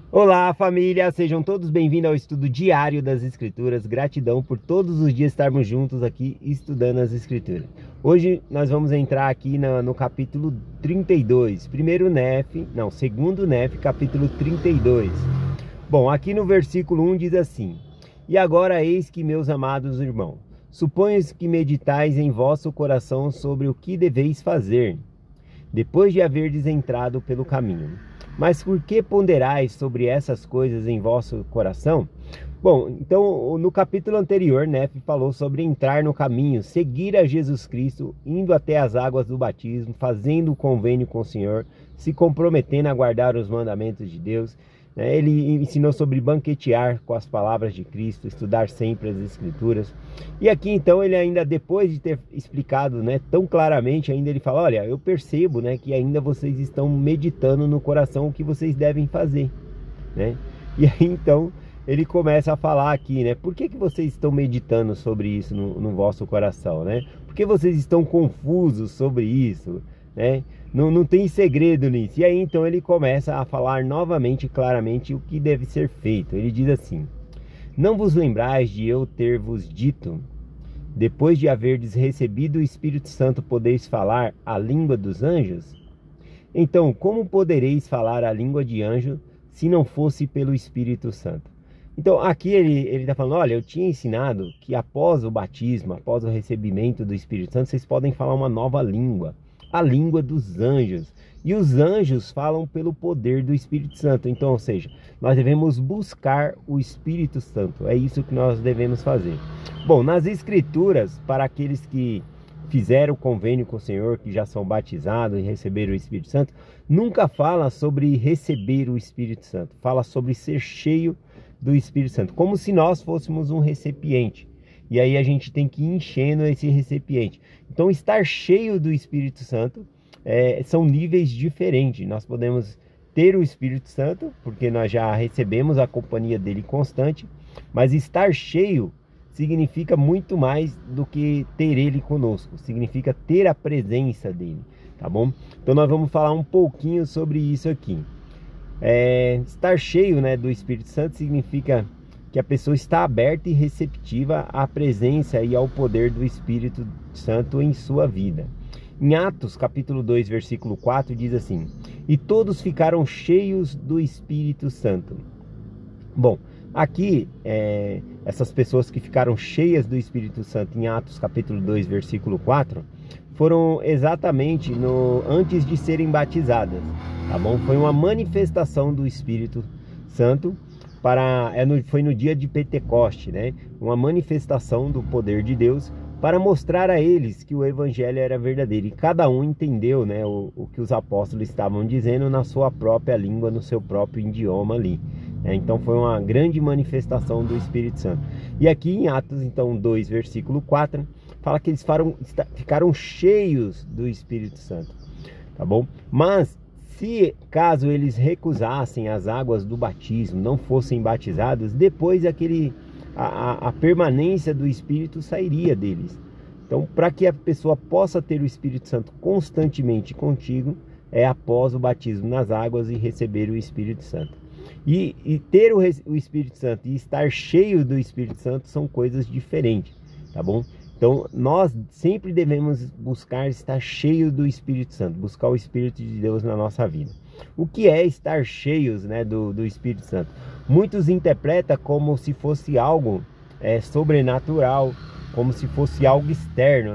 Olá, família! Sejam todos bem-vindos ao estudo diário das Escrituras. Gratidão por todos os dias estarmos juntos aqui estudando as Escrituras. Hoje nós vamos entrar aqui no capítulo 32, segundo Nef, capítulo 32. Bom, aqui no versículo 1 diz assim: E agora eis que, meus amados irmãos, suponho que meditais em vosso coração sobre o que deveis fazer, depois de haverdes entrado pelo caminho. Mas por que ponderais sobre essas coisas em vosso coração? Bom, então no capítulo anterior, Nef falou sobre entrar no caminho, seguir a Jesus Cristo, indo até as águas do batismo, fazendo o convênio com o Senhor, se comprometendo a guardar os mandamentos de Deus. Ele ensinou sobre banquetear com as palavras de Cristo, estudar sempre as Escrituras. E aqui então ele ainda, depois de ter explicado tão claramente, ainda ele fala: olha, eu percebo que ainda vocês estão meditando no coração o que vocês devem fazer. E aí então ele começa a falar aqui, por que vocês estão meditando sobre isso no vosso coração? Por que vocês estão confusos sobre isso? Não tem segredo nisso. E aí então ele começa a falar novamente, claramente, o que deve ser feito. Ele diz assim: Não vos lembrais de eu ter vos dito, depois de haverdes recebido o Espírito Santo, podeis falar a língua dos anjos? Então, como podereis falar a língua de anjo, se não fosse pelo Espírito Santo? Então aqui ele está falando: olha, eu tinha ensinado que após o batismo, após o recebimento do Espírito Santo, vocês podem falar uma nova língua, a língua dos anjos. E os anjos falam pelo poder do Espírito Santo. Então, ou seja, nós devemos buscar o Espírito Santo. É isso que nós devemos fazer. Bom, nas Escrituras, para aqueles que fizeram o convênio com o Senhor, que já são batizados e receberam o Espírito Santo, nunca fala sobre receber o Espírito Santo. Fala sobre ser cheio do Espírito Santo, como se nós fôssemos um recipiente. E aí a gente tem que ir enchendo esse recipiente. Então, estar cheio do Espírito Santo são níveis diferentes. Nós podemos ter o Espírito Santo, porque nós já recebemos a companhia dele constante, mas estar cheio significa muito mais do que ter ele conosco, significa ter a presença dele, tá bom? Então nós vamos falar um pouquinho sobre isso aqui. Estar cheio do Espírito Santo significa que a pessoa está aberta e receptiva à presença e ao poder do Espírito Santo em sua vida. Em Atos capítulo 2, versículo 4 diz assim: E todos ficaram cheios do Espírito Santo. Bom, aqui essas pessoas que ficaram cheias do Espírito Santo em Atos capítulo 2, versículo 4 foram exatamente antes de serem batizadas, tá bom? Foi uma manifestação do Espírito Santo. Foi no dia de Pentecoste, uma manifestação do poder de Deus para mostrar a eles que o evangelho era verdadeiro. E cada um entendeu o que os apóstolos estavam dizendo na sua própria língua, no seu próprio idioma ali. Então foi uma grande manifestação do Espírito Santo. E aqui em Atos então 2, versículo 4, fala que eles ficaram cheios do Espírito Santo, tá bom? Mas caso eles recusassem as águas do batismo, não fossem batizados, depois a permanência do Espírito sairia deles. Então, para que a pessoa possa ter o Espírito Santo constantemente contigo, é após o batismo nas águas e receber o Espírito Santo. E ter o Espírito Santo e estar cheio do Espírito Santo são coisas diferentes, tá bom? Então, nós sempre devemos buscar estar cheio do Espírito Santo, buscar o Espírito de Deus na nossa vida. O que é estar cheios do Espírito Santo? Muitos interpretam como se fosse algo sobrenatural, como se fosse algo externo,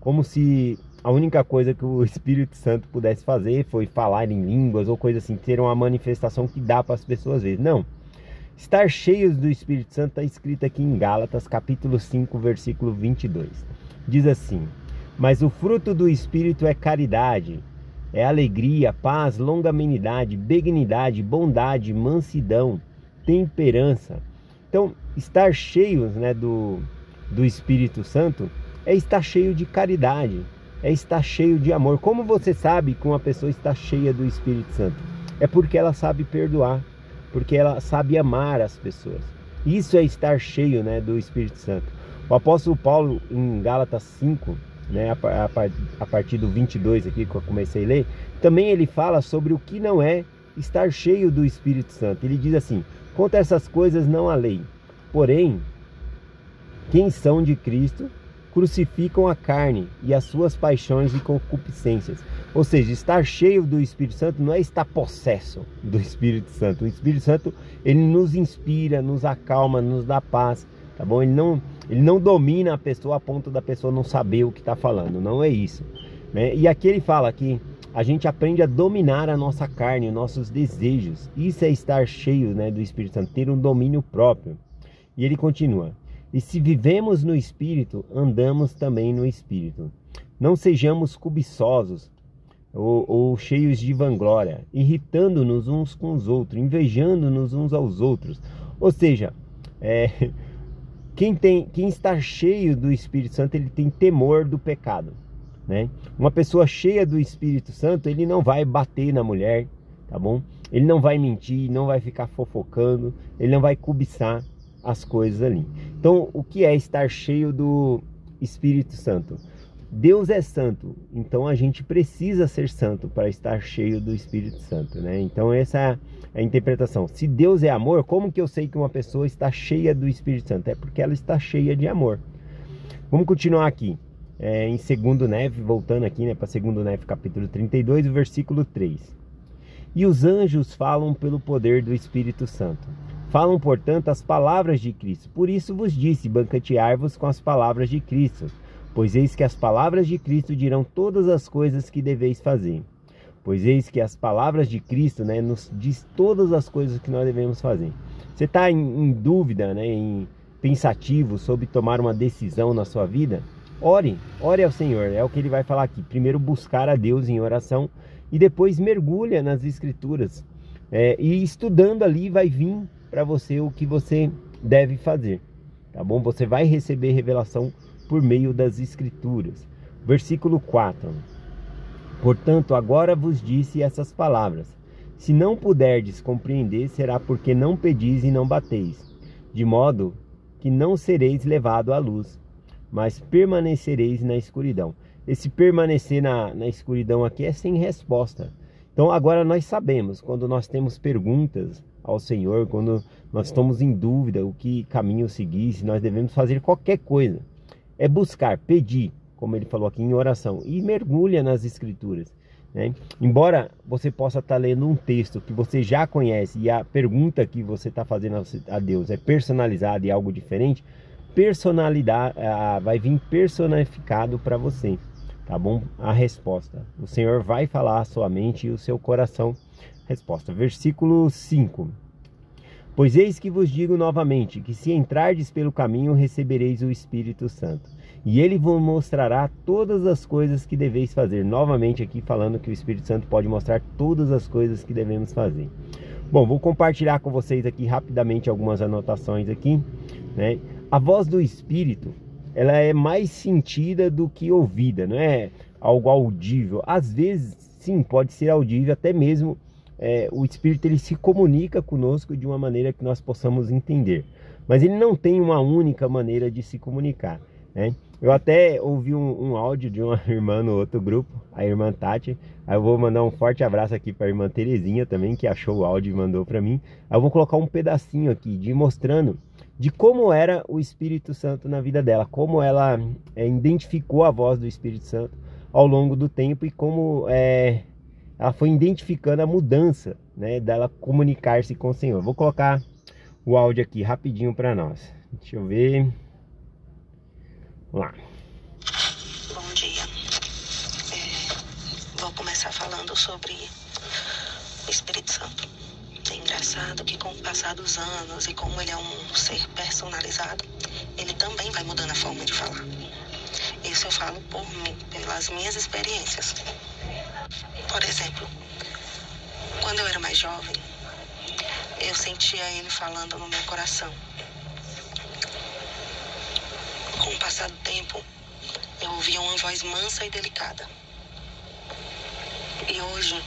como se a única coisa que o Espírito Santo pudesse fazer foi falar em línguas ou coisa assim, ter uma manifestação que dá para as pessoas verem. Não. Estar cheios do Espírito Santo está escrito aqui em Gálatas, capítulo 5, versículo 22. Diz assim: Mas o fruto do Espírito é caridade, é alegria, paz, longanimidade, benignidade, bondade, mansidão, temperança. Então, estar cheios do Espírito Santo é estar cheio de caridade, é estar cheio de amor. Como você sabe que uma pessoa está cheia do Espírito Santo? É porque ela sabe perdoar, porque ela sabe amar as pessoas. Isso é estar cheio do Espírito Santo. O apóstolo Paulo, em Gálatas 5, a partir do 22 aqui que eu comecei a ler, também ele fala sobre o que não é estar cheio do Espírito Santo. Ele diz assim: contra essas coisas não há lei, porém, quem são de Cristo crucificam a carne e as suas paixões e concupiscências. Ou seja, estar cheio do Espírito Santo não é estar possesso do Espírito Santo. O Espírito Santo, ele nos inspira, nos acalma, nos dá paz, tá bom? Ele não domina a pessoa a ponto da pessoa não saber o que está falando, não é isso, né? E aqui ele fala que a gente aprende a dominar a nossa carne, os nossos desejos. Isso é estar cheio, né, do Espírito Santo, ter um domínio próprio. E ele continua: e se vivemos no Espírito, andamos também no Espírito. Não sejamos cobiçosos ou cheios de vanglória, irritando-nos uns com os outros, invejando-nos uns aos outros. Ou seja, quem está cheio do Espírito Santo, ele tem temor do pecado, né? Uma pessoa cheia do Espírito Santo, ele não vai bater na mulher, tá bom? Ele não vai mentir, não vai ficar fofocando, ele não vai cobiçar as coisas ali. Então, o que é estar cheio do Espírito Santo? Deus é santo, então a gente precisa ser santo para estar cheio do Espírito Santo, né? Então essa é a interpretação. Se Deus é amor, como que eu sei que uma pessoa está cheia do Espírito Santo? É porque ela está cheia de amor. Vamos continuar aqui, em 2 Nef, voltando aqui, né, para 2 Nef, capítulo 32, versículo 3. E os anjos falam pelo poder do Espírito Santo. Falam, portanto, as palavras de Cristo. Por isso vos disse, banquetear-vos com as palavras de Cristo. Pois eis que as palavras de Cristo dirão todas as coisas que deveis fazer. Pois eis que as palavras de Cristo, né, nos diz todas as coisas que nós devemos fazer. Você está em dúvida, né, pensativo sobre tomar uma decisão na sua vida? Ore ao Senhor, é o que ele vai falar aqui. Primeiro buscar a Deus em oração e depois mergulha nas Escrituras. E estudando ali vai vir para você o que você deve fazer, tá bom? Você vai receber revelação por meio das Escrituras. Versículo 4. Portanto, agora vos disse essas palavras. Se não puderdes compreender, será porque não pedis e não bateis, de modo que não sereis levado à luz, mas permanecereis na escuridão. Esse permanecer na escuridão aqui é sem resposta. Então agora nós sabemos, quando nós temos perguntas ao Senhor, quando nós estamos em dúvida o que caminho seguir, se nós devemos fazer qualquer coisa, é buscar, pedir, como ele falou aqui, em oração, e mergulha nas Escrituras, né? Embora você possa estar lendo um texto que você já conhece e a pergunta que você está fazendo a Deus é personalizada e algo diferente, personalidade vai vir personificado para você, tá bom? A resposta, o Senhor vai falar a sua mente e o seu coração. Resposta, versículo 5. Pois eis que vos digo novamente, que se entrardes pelo caminho, recebereis o Espírito Santo. E ele vos mostrará todas as coisas que deveis fazer. Novamente aqui falando que o Espírito Santo pode mostrar todas as coisas que devemos fazer. Bom, vou compartilhar com vocês aqui rapidamente algumas anotações aqui, né? A voz do Espírito, ela é mais sentida do que ouvida, não é algo audível. Às vezes, sim, pode ser audível, até mesmo o Espírito ele se comunica conosco de uma maneira que nós possamos entender. Mas ele não tem uma única maneira de se comunicar, né? Eu até ouvi um áudio de uma irmã no outro grupo, a irmã Tati. Aí eu vou mandar um forte abraço aqui para a irmã Terezinha também, que achou o áudio e mandou para mim. Aí eu vou colocar um pedacinho aqui mostrando de como era o Espírito Santo na vida dela, como ela identificou a voz do Espírito Santo ao longo do tempo e como ela foi identificando a mudança, né, dela comunicar-se com o Senhor. Vou colocar o áudio aqui rapidinho para nós. Deixa eu ver. Vamos lá. Bom dia. Vou começar falando sobre o Espírito Santo. É engraçado que com o passar dos anos e como ele é um ser personalizado, ele também vai mudando a forma de falar. Isso eu falo por mim, pelas minhas experiências. Por exemplo, quando eu era mais jovem, eu sentia ele falando no meu coração. Com o passar do tempo, eu ouvia uma voz mansa e delicada. E hoje,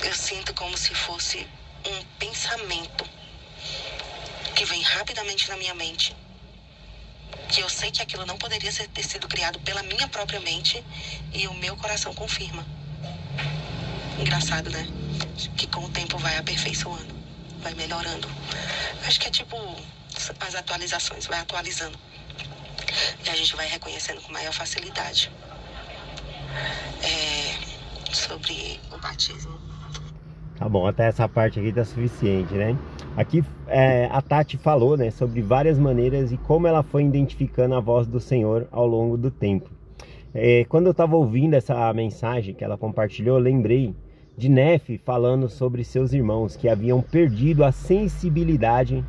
eu sinto como se fosse um pensamento que vem rapidamente na minha mente, que eu sei que aquilo não poderia ter sido criado pela minha própria mente, e o meu coração confirma. Engraçado, né? Que com o tempo vai aperfeiçoando, vai melhorando. Acho que é tipo as atualizações, vai atualizando. E a gente vai reconhecendo com maior facilidade. Sobre o batismo. Tá bom, até essa parte aqui tá suficiente, né? Aqui a Tati falou, né, sobre várias maneiras e como ela foi identificando a voz do Senhor ao longo do tempo. Quando eu estava ouvindo essa mensagem que ela compartilhou, eu lembrei de Nefe falando sobre seus irmãos que haviam perdido a sensibilidade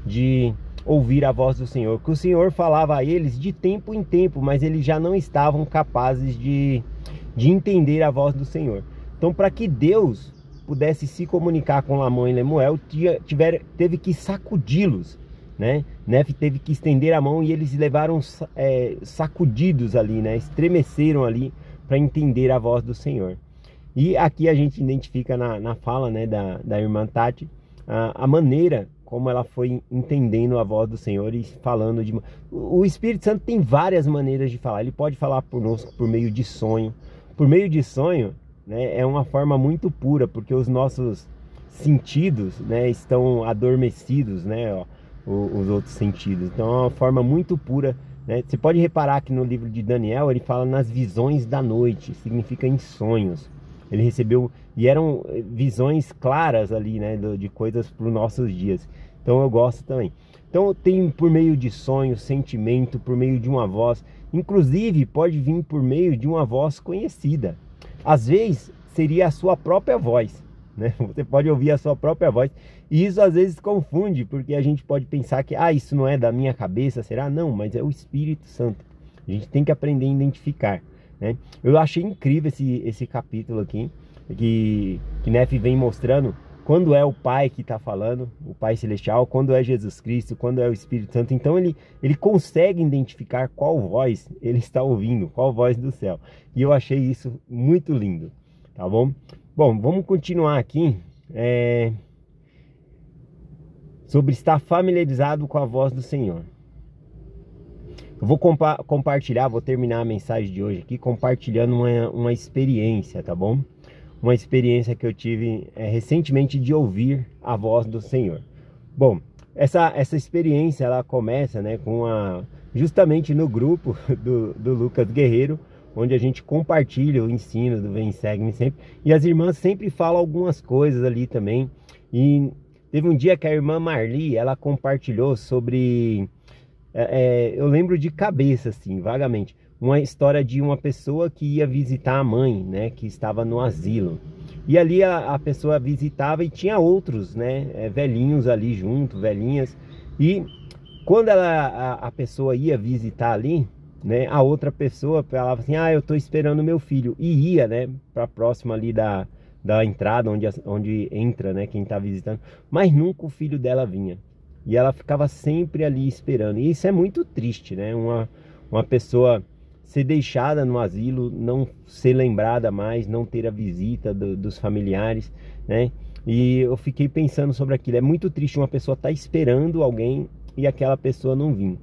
de ouvir a voz do Senhor, que o Senhor falava a eles de tempo em tempo, mas eles já não estavam capazes de entender a voz do Senhor. Então, para que Deus pudesse se comunicar com Lamão e Lemuel, teve que sacudi-los, né? Nefe teve que estender a mão e eles levaram sacudidos ali, né? Estremeceram ali para entender a voz do Senhor. E aqui a gente identifica na fala, né, da irmã Tati a maneira como ela foi entendendo a voz do Senhor e falando de... O Espírito Santo tem várias maneiras de falar. Ele pode falar conosco por meio de sonho. Por meio de sonho, né, é uma forma muito pura, porque os nossos sentidos, né, estão adormecidos, né, ó, os outros sentidos. Então é uma forma muito pura, né? Você pode reparar que no livro de Daniel ele fala nas visões da noite, significa em sonhos. Ele recebeu, e eram visões claras ali, né, de coisas para os nossos dias. Então eu gosto também. Então tem por meio de sonho, sentimento, por meio de uma voz. Inclusive pode vir por meio de uma voz conhecida. Às vezes seria a sua própria voz, né? Você pode ouvir a sua própria voz. E isso às vezes confunde, porque a gente pode pensar que isso não é da minha cabeça, será? Não, mas é o Espírito Santo. A gente tem que aprender a identificar, né? Eu achei incrível esse capítulo aqui, que Nefe vem mostrando quando é o Pai que está falando, o Pai Celestial, quando é Jesus Cristo, quando é o Espírito Santo. Então ele consegue identificar qual voz ele está ouvindo, qual voz do céu. E eu achei isso muito lindo, tá bom? Bom, vamos continuar aqui sobre estar familiarizado com a voz do Senhor. Eu vou compartilhar, vou terminar a mensagem de hoje aqui compartilhando uma experiência, tá bom? Uma experiência que eu tive recentemente de ouvir a voz do Senhor. Bom, essa experiência ela começa, né, justamente no grupo do Lucas Guerreiro, onde a gente compartilha o ensino do Vem Segue-me Sempre, e as irmãs sempre falam algumas coisas ali também. E teve um dia que a irmã Marli, ela compartilhou sobre, eu lembro de cabeça assim, vagamente, uma história de uma pessoa que ia visitar a mãe, né, que estava no asilo. E ali a pessoa visitava e tinha outros, né, velhinhos ali junto, velhinhas. E quando a pessoa ia visitar ali, né, a outra pessoa falava assim: eu estou esperando meu filho. E ia, né, para próxima ali da entrada, onde entra, né, quem está visitando. Mas nunca o filho dela vinha. E ela ficava sempre ali esperando. E isso é muito triste, né, uma pessoa ser deixada no asilo, não ser lembrada mais, não ter a visita dos familiares, né? E eu fiquei pensando sobre aquilo. É muito triste uma pessoa estar esperando alguém e aquela pessoa não vir.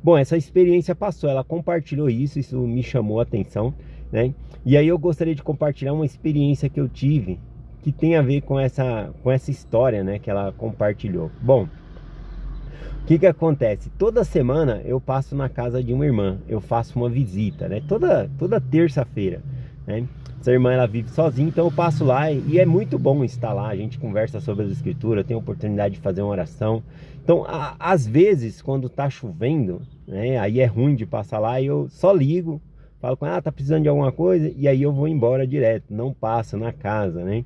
Bom, essa experiência passou, ela compartilhou isso me chamou a atenção, né? E aí eu gostaria de compartilhar uma experiência que eu tive, que tem a ver com essa história, né, que ela compartilhou. Bom, o que acontece? Toda semana eu passo na casa de uma irmã, eu faço uma visita, né? Toda terça-feira, né? Essa irmã ela vive sozinha, então eu passo lá e é muito bom estar lá. A gente conversa sobre as escrituras, tem a oportunidade de fazer uma oração. Então, às vezes, quando tá chovendo, né? Aí é ruim de passar lá e eu só ligo, falo com ela, tá precisando de alguma coisa, e aí eu vou embora direto, não passo na casa, né?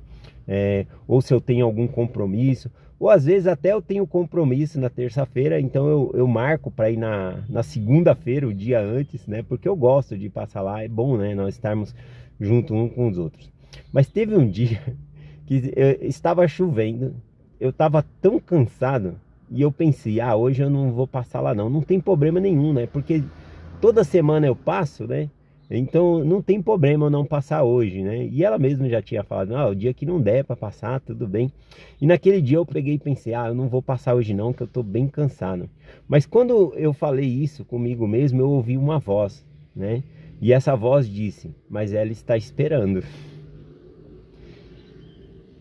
Ou se eu tenho algum compromisso, ou às vezes até eu tenho compromisso na terça-feira, então eu marco para ir na segunda-feira, o dia antes, né? Porque eu gosto de passar lá, é bom, né? Nós estarmos juntos uns com os outros. Mas teve um dia que estava chovendo, eu estava tão cansado e eu pensei: hoje eu não vou passar lá não tem problema nenhum, né? Porque toda semana eu passo, né? Então não tem problema eu não passar hoje, né? E ela mesma já tinha falado: o dia que não der para passar, tudo bem. E naquele dia eu peguei e pensei: eu não vou passar hoje não, que eu tô bem cansado. Mas quando eu falei isso comigo mesmo, eu ouvi uma voz, né? E essa voz disse: mas ela está esperando.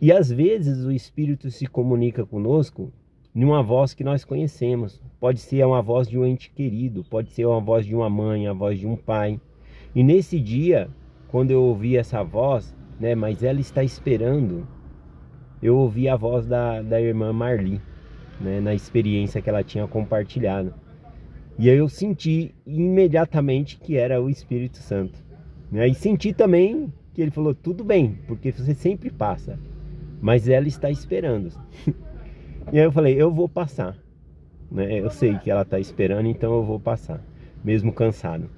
E às vezes o Espírito se comunica conosco em uma voz que nós conhecemos. Pode ser uma voz de um ente querido, pode ser uma voz de uma mãe, a voz de um pai. E nesse dia, quando eu ouvi essa voz, né, mas ela está esperando, eu ouvi a voz da irmã Marli, né, na experiência que ela tinha compartilhado. E aí eu senti imediatamente que era o Espírito Santo. E senti também que ele falou, tudo bem, porque você sempre passa, mas ela está esperando. E aí eu falei, eu vou passar, né? Eu sei que ela está esperando, então eu vou passar, mesmo cansado.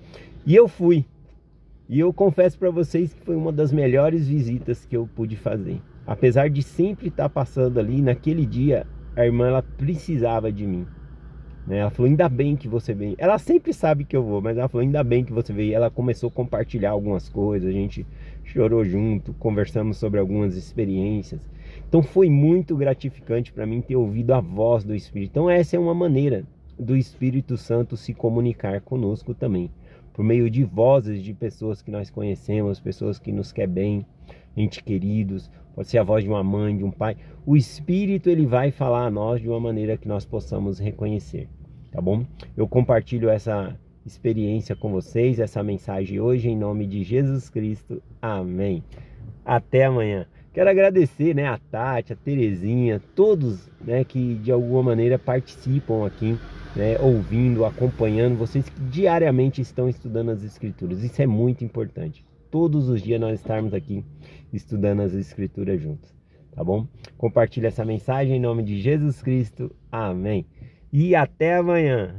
E eu fui. E eu confesso para vocês que foi uma das melhores visitas que eu pude fazer. Apesar de sempre estar passando ali, naquele dia, a irmã ela precisava de mim. Ela falou, ainda bem que você veio. Ela sempre sabe que eu vou, mas ela falou, ainda bem que você veio. Ela começou a compartilhar algumas coisas, a gente chorou junto, conversamos sobre algumas experiências. Então foi muito gratificante para mim ter ouvido a voz do Espírito. Então essa é uma maneira do Espírito Santo se comunicar conosco também. Por meio de vozes de pessoas que nós conhecemos, pessoas que nos querem bem, entes queridos, pode ser a voz de uma mãe, de um pai. O Espírito ele vai falar a nós de uma maneira que nós possamos reconhecer, tá bom? Eu compartilho essa experiência com vocês, essa mensagem hoje em nome de Jesus Cristo. Amém. Até amanhã. Quero agradecer, né, a Tati, a Terezinha, todos, né, que de alguma maneira participam aqui, né, ouvindo, acompanhando, vocês que diariamente estão estudando as Escrituras. Isso é muito importante. Todos os dias nós estarmos aqui estudando as Escrituras juntos, tá bom? Compartilhe essa mensagem em nome de Jesus Cristo. Amém. E até amanhã.